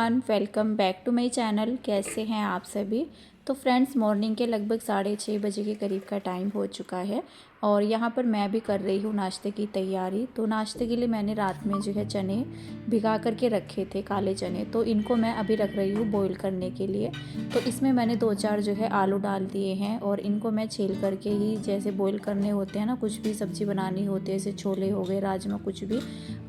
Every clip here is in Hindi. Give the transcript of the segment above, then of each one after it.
Everyone, welcome back to my channel. कैसे हैं आप सभी। तो फ्रेंड्स, मॉर्निंग के लगभग 6:30 बजे के करीब का टाइम हो चुका है और यहाँ पर मैं भी कर रही हूँ नाश्ते की तैयारी। तो नाश्ते के लिए मैंने रात में जो है चने भिगा करके रखे थे, काले चने। तो इनको मैं अभी रख रही हूँ बॉईल करने के लिए। तो इसमें मैंने 2-4 जो है आलू डाल दिए हैं और इनको मैं छील करके ही, जैसे बॉईल करने होते हैं ना, कुछ भी सब्ज़ी बनानी होती है, जैसे छोले हो गए, राजमा, कुछ भी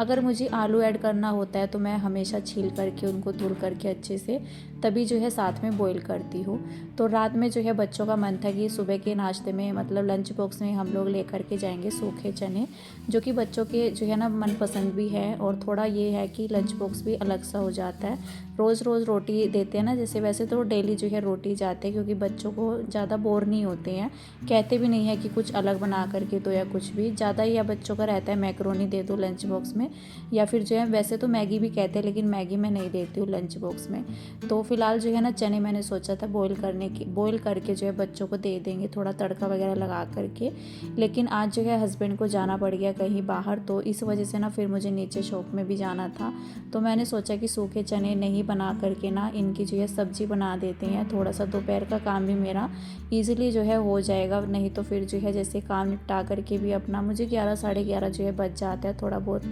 अगर मुझे आलू ऐड करना होता है तो मैं हमेशा छील करके उनको धुल करके अच्छे से तभी जो है साथ में बॉईल करती हूँ। तो रात में जो है बच्चों का मन था कि सुबह के नाश्ते में, मतलब लंच बॉक्स में हम लोग लेकर के जाएंगे सूखे चने, जो कि बच्चों के जो है ना मनपसंद भी है और थोड़ा ये है कि लंच बॉक्स भी अलग सा हो जाता है। रोज़ रोज़ रोटी देते हैं ना, जैसे वैसे तो डेली जो है रोटी जाते हैं क्योंकि बच्चों को ज़्यादा बोर नहीं होते हैं, कहते भी नहीं है कि कुछ अलग बना करके दो या कुछ भी। ज़्यादा ही या बच्चों का रहता है मैक्रोनी दे दो लंच बॉक्स में, या फिर जो है वैसे तो मैगी भी कहते हैं, लेकिन मैगी मैं नहीं देती हूँ लंच बॉक्स में। तो फिलहाल जो है ना चने मैंने सोचा था बॉईल करके जो है बच्चों को दे देंगे, थोड़ा तड़का वगैरह लगा करके। लेकिन आज जो है हस्बैंड को जाना पड़ गया कहीं बाहर, तो इस वजह से ना फिर मुझे नीचे शॉप में भी जाना था। तो मैंने सोचा कि सूखे चने नहीं बना करके ना इनकी जो है सब्ज़ी बना देते हैं, थोड़ा सा दोपहर का काम भी मेरा ईज़िली जो है हो जाएगा। नहीं तो फिर जो है जैसे काम निपटा करके भी अपना मुझे 11 साढ़े 11 जो है बच जाता है, थोड़ा बहुत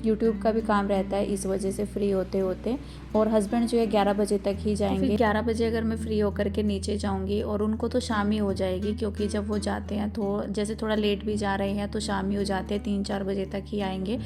यूट्यूब का भी काम रहता है, इस वजह से फ्री होते होते। और हस्बैंड जो है 11 बजे तक ही जाएंगे। तो फिर 11 बजे अगर मैं फ्री होकर के नीचे जाऊंगी और उनको तो शाम ही हो जाएगी, क्योंकि जब वो जाते हैं तो जैसे थोड़ा लेट भी जा रहे हैं तो शाम ही हो जाते हैं, 3-4 बजे तक ही आएंगे।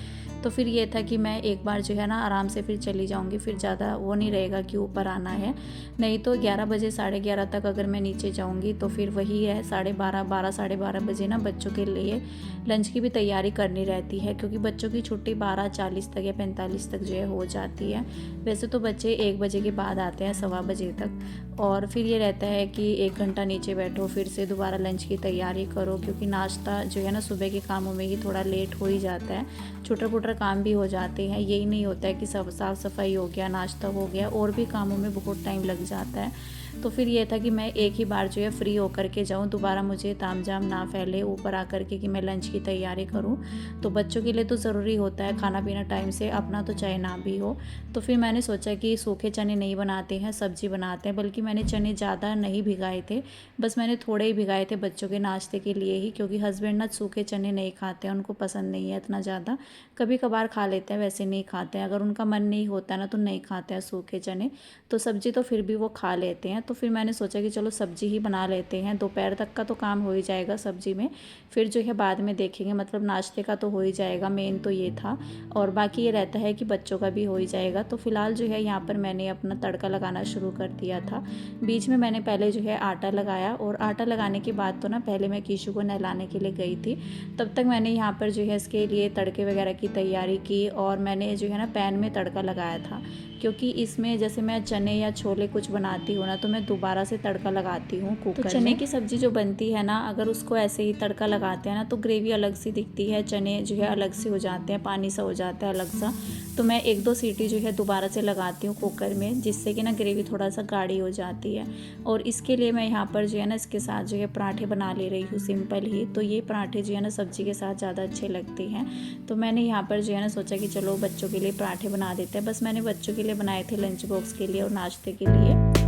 तो फिर ये था कि मैं एक बार जो है ना आराम से फिर चली जाऊंगी, फिर ज़्यादा वो नहीं रहेगा कि ऊपर आना है। नहीं तो 11 बजे साढ़े 11 तक अगर मैं नीचे जाऊंगी तो फिर वही है 12:30 साढ़े 12 बजे ना बच्चों के लिए लंच की भी तैयारी करनी रहती है, क्योंकि बच्चों की छुट्टी 12:40 तक या 45 तक जो है हो जाती है। वैसे तो बच्चे 1 बजे के बाद आते हैं, 1:15 बजे तक। और फिर ये रहता है कि 1 घंटा नीचे बैठो, फिर से दोबारा लंच की तैयारी करो, क्योंकि नाश्ता जो है ना सुबह के कामों में ही थोड़ा लेट हो ही जाता है, छोटा मोटा काम भी हो जाते हैं। यही नहीं होता है कि सब साफ़ सफाई हो गया, नाश्ता हो गया, और भी कामों में बहुत टाइम लग जाता है। तो फिर ये था कि मैं एक ही बार जो है फ्री होकर के जाऊँ, दोबारा मुझे तामझाम ना फैले ऊपर आकर के कि मैं लंच की तैयारी करूँ। तो बच्चों के लिए तो ज़रूरी होता है खाना पीना टाइम से, अपना तो चाहे ना भी हो। तो फिर मैंने सोचा कि सूखे चने नहीं बनाते हैं, सब्ज़ी बनाते हैं। बल्कि मैंने चने ज़्यादा नहीं भिगाए थे, बस मैंने थोड़े ही भिगाए थे बच्चों के नाश्ते के लिए ही, क्योंकि हस्बैंड ना सूखे चने नहीं खाते हैं, उनको पसंद नहीं है इतना ज़्यादा। कभी कभार खा लेते हैं, वैसे नहीं खाते हैं। अगर उनका मन नहीं होता ना तो नहीं खाते हैं सूखे चने, तो सब्ज़ी तो फिर भी वो खा लेते हैं। तो फिर मैंने सोचा कि चलो सब्ज़ी ही बना लेते हैं, दोपहर तक का तो काम हो ही जाएगा सब्ज़ी में, फिर जो है बाद में देखेंगे, मतलब नाश्ते का तो हो ही जाएगा, मेन तो ये था। और बाकी ये रहता है कि बच्चों का भी हो ही जाएगा। तो फिलहाल जो है यहाँ पर मैंने अपना तड़का लगाना शुरू कर दिया था। बीच में मैंने पहले जो है आटा लगाया, और आटा लगाने के बाद तो ना पहले मैं कीशु को नहलाने के लिए गई थी। तब तक मैंने यहाँ पर जो है इसके लिए तड़के वगैरह की तैयारी की, और मैंने जो है ना पैन में तड़का लगाया था, क्योंकि इसमें जैसे मैं चने या छोले कुछ बनाती हूँ ना तो मैं दोबारा से तड़का लगाती हूँ कुकर में। तो चने की सब्ज़ी जो बनती है ना, अगर उसको ऐसे ही तड़का लगाते हैं ना तो ग्रेवी अलग सी दिखती है, चने जो है अलग से हो जाते हैं, पानी सा हो जाता है अलग सा। तो मैं 1-2 सीटी जो है दोबारा से लगाती हूँ कुकर में, जिससे कि ना ग्रेवी थोड़ा सा गाढ़ी हो जाती है। और इसके लिए मैं यहाँ पर जो है ना इसके साथ जो है पराठे बना ले रही हूँ सिंपल ही। तो ये पराठे जो है ना सब्ज़ी के साथ ज़्यादा अच्छे लगते हैं। तो मैंने यहाँ पर जो है ना सोचा कि चलो बच्चों के लिए पराठे बना देते हैं। बस मैंने बच्चों के लिए बनाए थे लंच बॉक्स के लिए और नाश्ते के लिए।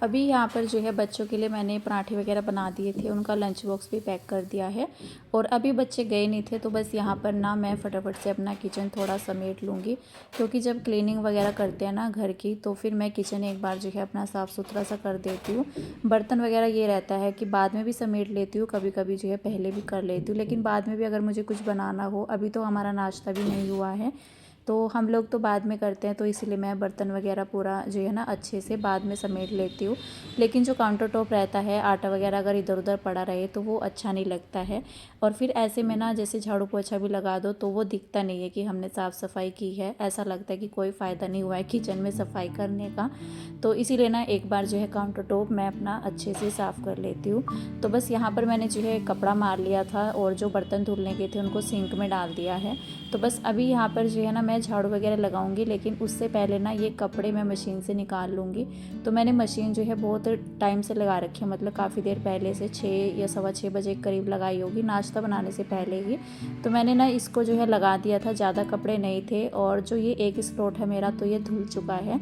अभी यहाँ पर जो है बच्चों के लिए मैंने पराठे वगैरह बना दिए थे, उनका लंच बॉक्स भी पैक कर दिया है। और अभी बच्चे गए नहीं थे, तो बस यहाँ पर ना मैं फटाफट से अपना किचन थोड़ा समेट लूँगी, क्योंकि जब क्लीनिंग वगैरह करते हैं ना घर की, तो फिर मैं किचन एक बार जो है अपना साफ़ सुथरा सा कर देती हूँ। बर्तन वगैरह ये रहता है कि बाद में भी समेट लेती हूँ, कभी कभी जो है पहले भी कर लेती हूँ, लेकिन बाद में भी अगर मुझे कुछ बनाना हो, अभी तो हमारा नाश्ता भी नहीं हुआ है, तो हम लोग तो बाद में करते हैं, तो इसीलिए मैं बर्तन वगैरह पूरा जो है ना अच्छे से बाद में समेट लेती हूँ। लेकिन जो काउंटर टॉप रहता है, आटा वगैरह अगर इधर उधर पड़ा रहे तो वो अच्छा नहीं लगता है। और फिर ऐसे में ना जैसे झाड़ू पोछा भी लगा दो तो वो दिखता नहीं है कि हमने साफ़ सफाई की है, ऐसा लगता है कि कोई फ़ायदा नहीं हुआ है किचन में सफाई करने का। तो इसीलिए ना एक बार जो है काउंटर टॉप मैं अपना अच्छे से साफ़ कर लेती हूँ। तो बस यहाँ पर मैंने जो है कपड़ा मार लिया था और जो बर्तन धुलने के थे उनको सिंक में डाल दिया है। तो बस अभी यहाँ पर जो है ना मैं झाड़ू वगैरह लगाऊंगी, लेकिन उससे पहले ना ये कपड़े मैं मशीन से निकाल लूँगी। तो मैंने मशीन जो है बहुत टाइम से लगा रखी है, मतलब काफ़ी देर पहले से 6 या सवा 6 बजे के करीब लगाई होगी, नाश्ता बनाने से पहले ही। तो मैंने ना इसको जो है लगा दिया था, ज़्यादा कपड़े नहीं थे। और जो ये एक स्लॉट है मेरा तो ये धुल चुका है,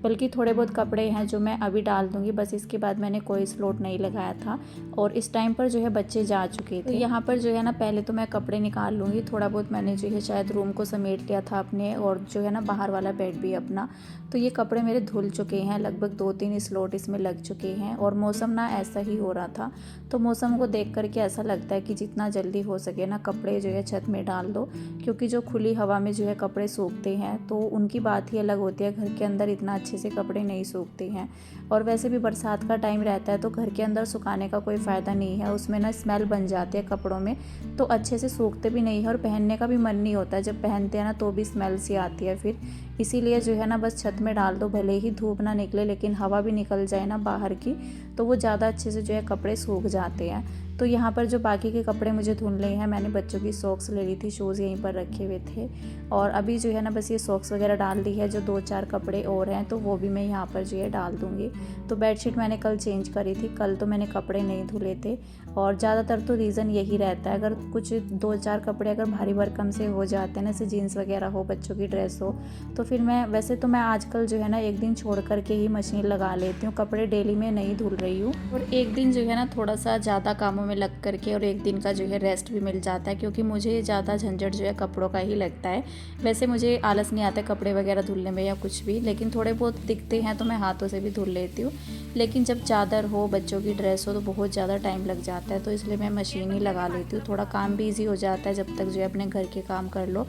बल्कि थोड़े बहुत कपड़े हैं जो मैं अभी डाल दूंगी, बस इसके बाद मैंने कोई स्लॉट नहीं लगाया था। और इस टाइम पर जो है बच्चे जा चुके थे। तो यहाँ पर जो है ना पहले तो मैं कपड़े निकाल लूँगी, थोड़ा बहुत मैंने जो है शायद रूम को समेट लिया था अपने, और जो है ना बाहर वाला बेड भी अपना। तो ये कपड़े मेरे धुल चुके हैं, लगभग 2-3 स्लॉट इसमें लग चुके हैं। और मौसम ना ऐसा ही हो रहा था, तो मौसम को देख करके ऐसा लगता है कि जितना जल्दी हो सके ना कपड़े जो है छत में डाल दो, क्योंकि जो खुली हवा में जो है कपड़े सूखते हैं तो उनकी बात ही अलग होती है, घर के अंदर इतना अच्छे से कपड़े नहीं सूखते हैं। और वैसे भी बरसात का टाइम रहता है तो घर के अंदर सुखाने का कोई फ़ायदा नहीं है, उसमें ना स्मेल बन जाती है कपड़ों में, तो अच्छे से सूखते भी नहीं है और पहनने का भी मन नहीं होता है। जब पहनते हैं ना तो भी स्मेल सी आती है फिर। इसीलिए जो है ना बस छत में डाल दो, भले ही धूप ना निकले लेकिन हवा भी निकल जाए ना बाहर की, तो वो ज़्यादा अच्छे से जो है कपड़े सूख जाते हैं। तो यहाँ पर जो बाकी के कपड़े मुझे धुलने हैं, मैंने बच्चों की सॉक्स ले ली थी, शूज़ यहीं पर रखे हुए थे। और अभी जो है ना बस ये सॉक्स वगैरह डाल दी है, जो 2-4 कपड़े और हैं तो वो भी मैं यहाँ पर जो है डाल दूँगी। तो बेडशीट मैंने कल चेंज करी थी, कल तो मैंने कपड़े नहीं धुले थे। और ज़्यादातर तो रीज़न यही रहता है, अगर कुछ 2-4 कपड़े अगर भारी भरकम से हो जाते हैं ना, जैसे जीन्स वगैरह हो, बच्चों की ड्रेस हो, तो फिर मैं वैसे तो मैं आजकल जो है ना एक दिन छोड़ करके ही मशीन लगा लेती हूँ, कपड़े डेली में नहीं धुल रही हूँ। और एक दिन जो है ना थोड़ा सा ज़्यादा कामों में लग करके और एक दिन का जो है रेस्ट भी मिल जाता है, क्योंकि मुझे ज़्यादा झंझट जो है कपड़ों का ही लगता है। वैसे मुझे आलस नहीं आता कपड़े वगैरह धुलने में या कुछ भी, लेकिन थोड़े बहुत दिखते हैं तो मैं हाथों से भी धुल लेती हूँ। लेकिन जब चादर हो, बच्चों की ड्रेस हो, तो बहुत ज़्यादा टाइम लग जाता है, तो इसलिए मैं मशीन ही लगा लेती हूँ। थोड़ा काम भी ईजी हो जाता है, जब तक जो है अपने घर के काम कर लो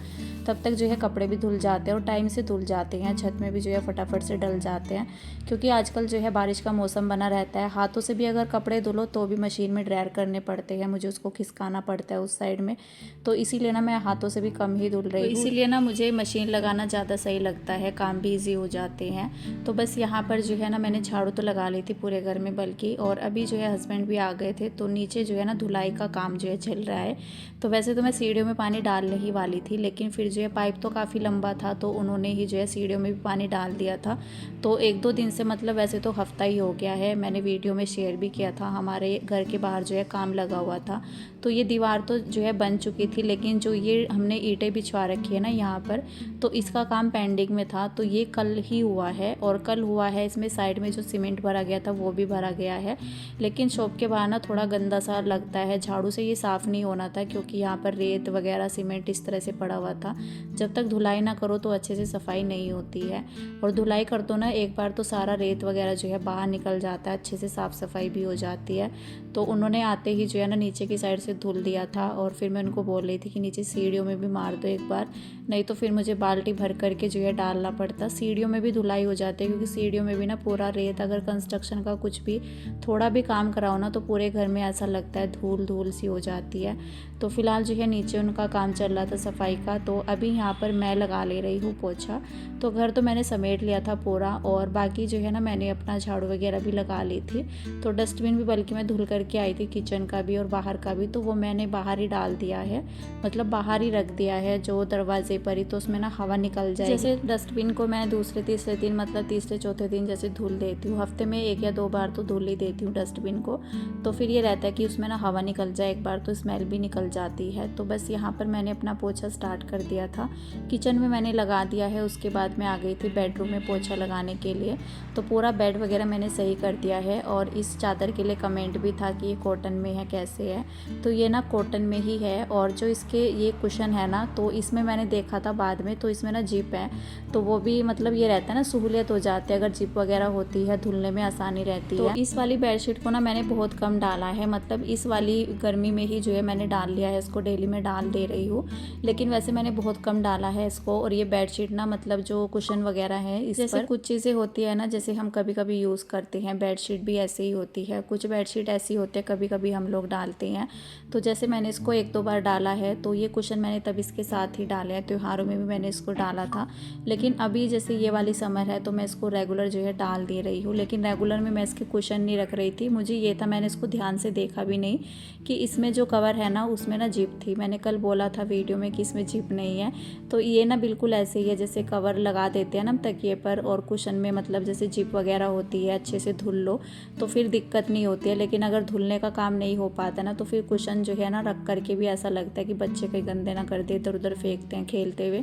तब तक जो है कपड़े भी धुल जाते हैं और टाइम से धुल जाते हैं, छत में भी जो है फटाफट से डल जाते हैं। क्योंकि आजकल जो है बारिश का मौसम बना रहता है, हाथों से भी अगर कपड़े धुलो तो भी मशीन में ड्रायर करने पड़ते हैं, मुझे उसको खिसकाना पड़ता है उस साइड में, तो इसीलिए ना मैं हाथों से भी कम ही धुल रही हूँ। इसीलिए ना मुझे मशीन लगाना ज़्यादा सही लगता है, काम भी ईजी हो जाते हैं। तो बस यहाँ पर जो है ना मैंने झाड़ू तो लगा ली थी पूरे घर में बल्कि, और अभी जो है हस्बैंड भी आ गए थे तो नीचे जो है ना धुलाई का काम जो है चल रहा है। तो वैसे तो मैं सीढ़ियों में पानी डालने ही वाली थी, लेकिन फिर जो है पाइप तो काफ़ी लंबा था तो उन्होंने ही जो है सीढ़ियों में भी पानी डाल दिया था। तो 1-2 दिन से, मतलब वैसे तो हफ्ता ही हो गया है, मैंने वीडियो में शेयर भी किया था, हमारे घर के बाहर जो है काम लगा हुआ था। तो ये दीवार तो जो है बन चुकी थी, लेकिन जो ये हमने ईंटें बिछवा रखी है ना यहाँ पर, तो इसका काम पेंडिंग में था, तो ये कल ही हुआ है। और कल हुआ है, इसमें साइड में जो सीमेंट भरा गया था वो भी भरा गया है, लेकिन शॉप के बाहर ना थोड़ा गंदा सा लगता है, झाड़ू से ये साफ़ नहीं होना था, क्योंकि यहाँ पर रेत वगैरह सीमेंट इस तरह से पड़ा हुआ था। जब तक धुलाई ना करो तो अच्छे से सफाई नहीं होती है, और धुलाई कर दो ना एक बार तो सारा रेत वगैरह जो है बाहर निकल जाता है, अच्छे से साफ़ सफाई भी हो जाती है। तो उन्होंने आते ही जो है ना नीचे की साइड से धुल दिया था, और फिर मैं उनको बोल रही थी कि नीचे सीढ़ियों में भी मार दो एक बार, नहीं तो फिर मुझे बाल्टी भर करके जो है डालना पड़ता। सीढ़ियों में भी धुलाई हो जाती है, क्योंकि सीढ़ियों में भी ना पूरा रेत, अगर कंस्ट्रक्शन का कुछ भी थोड़ा भी काम कराओ ना तो पूरे घर में ऐसा लगता है धूल धूल सी हो जाती है। तो फिलहाल जो है नीचे उनका काम चल रहा था सफाई का, तो अभी यहाँ पर मैं लगा ले रही हूँ पोछा। तो घर तो मैंने समेट लिया था पूरा, और बाकी जो है ना मैंने अपना झाड़ू वगैरह भी लगा ली थी। तो डस्टबिन भी बल्कि मैं धुल करके आई थी, किचन का भी और बाहर का भी, तो वो मैंने बाहर ही डाल दिया है, मतलब बाहर ही रख दिया है जो दरवाजे पर ही, तो उसमें ना हवा निकल जाए। जैसे डस्टबिन को मैं दूसरे तीसरे दिन, मतलब तीसरे चौथे दिन जैसे धुल देती हूँ, हफ्ते में 1 या 2 बार तो धुल ही देती हूँ डस्टबिन को, तो फिर ये रहता है कि उसमें ना हवा निकल जाए एक बार तो स्मेल भी निकल जाती है। तो बस यहाँ पर मैंने अपना पोछा स्टार्ट कर दिया था, किचन में मैंने लगा दिया है, उसके बाद मैं आ गई थी बेडरूम में पोछा लगाने के लिए। तो पूरा बेड वगैरह मैंने सही कर दिया है, और इस चादर के लिए कमेंट भी था कि ये कॉटन में है कैसे है। तो ये ना कॉटन में ही है, और जो इसके ये कुशन है ना, तो इसमें मैंने देखा था बाद में, तो इसमें ना जिप है, तो वो भी मतलब ये रहता है ना, सहूलियत हो जाती है अगर जिप वगैरह होती है, धुलने में आसानी रहती है। तो इस वाली बेडशीट को ना मैंने बहुत कम डाला है, मतलब इस वाली गर्मी में ही जो है मैंने डाल लिया है इसको, डेली में डाल दे रही हूँ, लेकिन वैसे मैंने बहुत कम डाला है इसको। और ये बेडशीट ना मतलब जो कुशन वगैरह है इस जैसे पर कुछ चीज़ें होती है ना, जैसे हम कभी कभी यूज़ करते हैं, बेडशीट भी ऐसे ही होती है, कुछ बेडशीट ऐसी होती है कभी कभी हम लोग डालते हैं। तो जैसे मैंने इसको 1-2 बार डाला है, तो ये कुशन मैंने तब इसके साथ ही डाले हैं, त्योहारों में भी मैंने इसको डाला था। लेकिन अभी जैसे ये वाली समर है तो मैं इसको रेगुलर जो है डाल दे रही हूँ, लेकिन रेगुलर में मैं इसके कुशन नहीं रख रही थी, मुझे ये था, मैंने इसको ध्यान से देखा भी नहीं कि इसमें जो कवर है ना उसमें ना जिप थी। मैंने कल बोला था वीडियो में कि इसमें जिप नहीं है, तो ये ना बिल्कुल ऐसे ही है जैसे कवर लगा देते हैं ना तकिए पर, और कुशन में मतलब जैसे जिप वगैरह होती है, अच्छे से धुल लो तो फिर दिक्कत नहीं होती है। लेकिन अगर धुलने का काम नहीं हो पाता ना, तो फिर कुशन जो है ना रख करके भी ऐसा लगता है कि बच्चे कहीं गंदे ना कर दे, इधर उधर फेंकते हैं खेलते हुए,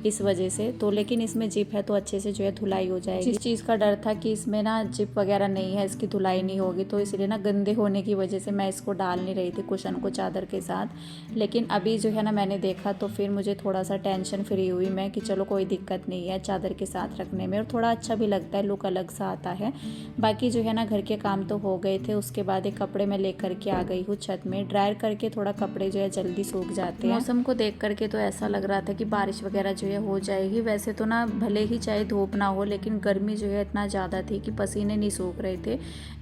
इस वजह से। तो लेकिन इसमें जिप है तो अच्छे से जो है धुलाई हो जाएगी। जिस चीज़ का डर था कि इसमें ना जिप वगैरह नहीं है, इसकी धुलाई नहीं होगी, तो इसलिए ना गंदे होने की वजह से मैं इसको डाल नहीं रही थी कुशन को चादर के साथ। लेकिन अभी जो है ना मैंने देखा तो फिर मुझे थोड़ा सा टेंशन फ्री हुई मैं कि चलो कोई दिक्कत नहीं है चादर के साथ रखने में, और थोड़ा अच्छा भी लगता है, लुक अलग सा आता है। बाकी जो है ना घर के काम तो हो गए थे, उसके बाद एक कपड़े मैं लेकर के आ गई हूँ छत में, ड्रायर करके थोड़ा कपड़े जो है जल्दी सूख जाते हैं। मौसम को देख करके तो ऐसा लग रहा था कि बारिश वगैरह जो है हो जाएगी। वैसे तो ना भले ही चाहे धूप ना हो, लेकिन गर्मी जो है इतना ज़्यादा थी कि पसीने नहीं सूख रहे थे।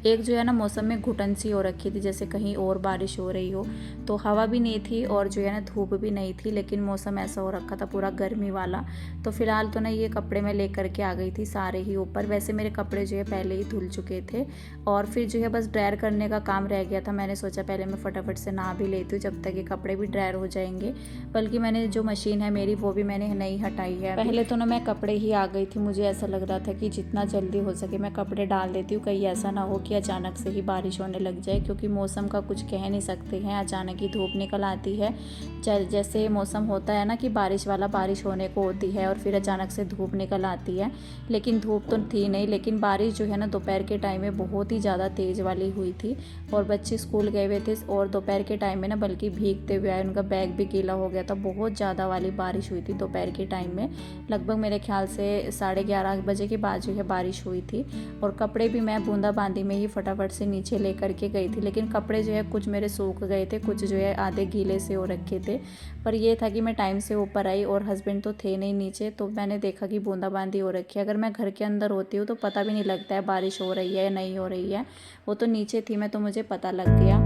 एक जो है ना मौसम में घुटन सी हो रखी थी, जैसे कहीं और बारिश हो रही हो, तो हवा भी नहीं थी और जो है ना धूप भी नहीं थी, लेकिन मौसम ऐसा हो रखा था पूरा गर्मी वाला। तो फिलहाल तो ना ये कपड़े मैं लेकर के आ गई थी सारे ही ऊपर। वैसे मेरे कपड़े जो है पहले ही धुल चुके थे, और फिर जो है बस ड्रायर करने का काम रह गया था। मैंने सोचा पहले मैं फटाफट से नहा भी लेती हूँ जब तक ये कपड़े भी ड्रायर हो जाएंगे। बल्कि मैंने जो मशीन है मेरी वो भी मैंने नहीं हटाई है। पहले तो ना मैं कपड़े ही आ गई थी, मुझे ऐसा लग रहा था कि जितना जल्दी हो सके मैं कपड़े डाल देती हूँ, कहीं ऐसा ना हो कि अचानक से ही बारिश होने लग जाए, क्योंकि मौसम का कुछ कह नहीं सकते हैं, अचानक ही धूप निकल आती है। जैसे मौसम होता है ना कि बारिश वाला, बारिश होने को होती है और फिर अचानक से धूप निकल आती है, लेकिन धूप तो थी नहीं। लेकिन बारिश जो है ना दोपहर के टाइम में बहुत ही ज़्यादा तेज़ वाली हुई थी, और बच्चे स्कूल गए हुए थे और दोपहर के टाइम में ना बल्कि भीगते हुए आए, उनका बैग भी गीला हो गया था। बहुत ज़्यादा वाली बारिश हुई थी दोपहर के टाइम में, लगभग मेरे ख्याल से 11:30 बजे के बाद जो है बारिश हुई थी। और कपड़े भी मैं बूंदाबांदी में ही फटाफट से नीचे ले करके गई थी, लेकिन कपड़े जो है कुछ मेरे सूख गए थे, कुछ जो है आधे गीले से हो रखे थे। पर ये था कि मैं टाइम से ऊपर आई और हस्बैंड तो थे नहीं नीचे, तो मैंने देखा कि बूंदाबांदी हो रखी है। अगर मैं घर के अंदर होती हूँ तो पता भी नहीं लगता है बारिश हो रही है या नहीं हो रही है, वो तो नीचे थी मैं, तो मुझे पता लग गया।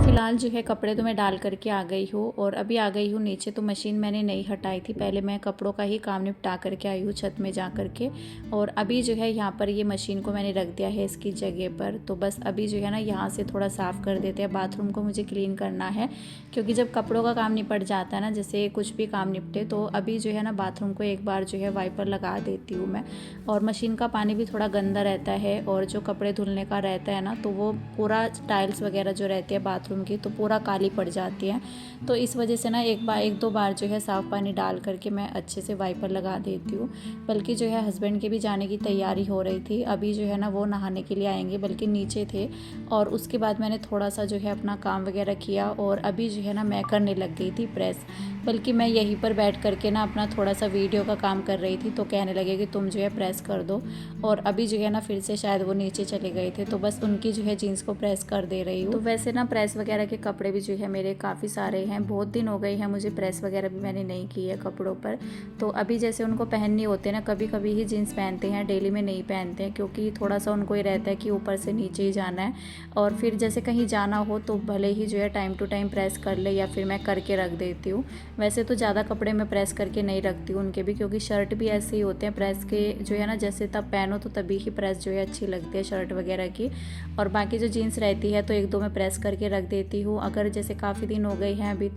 फिलहाल जो है कपड़े तो मैं डाल करके आ गई हूँ, और अभी आ गई हूँ नीचे। तो मशीन मैंने नहीं हटाई थी, पहले मैं कपड़ों का ही काम निपटा करके आई हूँ छत में जा करके। और अभी जो है यहाँ पर ये मशीन को मैंने रख दिया है इसकी जगह पर। तो बस अभी जो है ना यहाँ से थोड़ा साफ़ कर देते हैं। बाथरूम को मुझे क्लीन करना है, क्योंकि जब कपड़ों का काम निपट जाता है ना, जैसे कुछ भी काम निपटे, तो अभी जो है ना बाथरूम को एक बार जो है वाइपर लगा देती हूँ मैं। और मशीन का पानी भी थोड़ा गंदा रहता है, और जो कपड़े धुलने का रहता है ना, तो वो पूरा टाइल्स वगैरह जो रहती है बाथरूम की तो पूरा काली पड़ जाती है। तो इस वजह से ना एक दो बार जो है साफ़ पानी डाल करके मैं अच्छे से वाइपर लगा देती हूँ। बल्कि जो है हस्बैंड के भी जाने की तैयारी हो रही थी, अभी जो है ना वो नहाने के लिए आएंगे, बल्कि नीचे थे। और उसके बाद मैंने थोड़ा सा जो है अपना काम वगैरह किया, और अभी जो है ना मैं करने लग गई थी प्रेस। बल्कि मैं यहीं पर बैठ करके ना अपना थोड़ा सा वीडियो का काम कर रही थी, तो कहने लगे कि तुम जो है प्रेस कर दो। और अभी जो है ना फिर से शायद वो नीचे चले गए थे, तो बस उनकी जो है जीन्स को प्रेस कर दे रही हूँ। तो वैसे ना प्रेस वगैरह के कपड़े भी जो है मेरे काफ़ी सारे हैं, बहुत दिन हो गए हैं मुझे प्रेस वगैरह भी मैंने नहीं की है कपड़ों पर। तो अभी जैसे उनको पहननी होते हैं ना, कभी कभी ही जीन्स पहनते हैं, डेली में नहीं पहनते हैं, क्योंकि थोड़ा सा उनको ये रहता है कि ऊपर से नीचे ही जाना है। और फिर जैसे कहीं जाना हो तो भले ही जो है टाइम टू टाइम प्रेस कर ले, या फिर मैं करके रख देती हूँ। वैसे तो ज़्यादा कपड़े मैं प्रेस करके नहीं रखती हूँ उनके भी, क्योंकि शर्ट भी ऐसे ही होते हैं प्रेस के जो है ना, जैसे तब पहनो तो तभी ही प्रेस जो है अच्छी लगती है शर्ट वगैरह की। और बाकी जो जीन्स रहती है तो एक दो मैं प्रेस करके रख देती हूँ। आकर जैसे काफ़ी दिन हो गए हैं अभी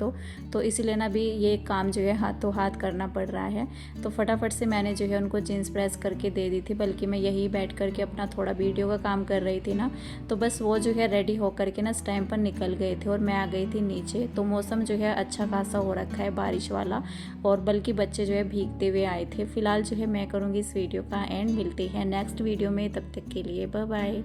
तो इसीलिए ना अभी ये काम जो है हाथों हाथ करना पड़ रहा है। तो फटाफट से मैंने जो है उनको जीन्स प्रेस करके दे दी थी, बल्कि मैं यही बैठ करके अपना थोड़ा वीडियो का काम कर रही थी ना। तो बस वो जो है रेडी होकर के ना इस टाइम पर निकल गए थे और मैं आ गई थी नीचे। तो मौसम जो है अच्छा खासा हो रखा है बारिश वाला, और बल्कि बच्चे जो है भीगते हुए आए थे। फिलहाल जो है मैं करूँगी इस वीडियो का एंड। मिलती है नेक्स्ट वीडियो में, तब तक के लिए बाय बाय।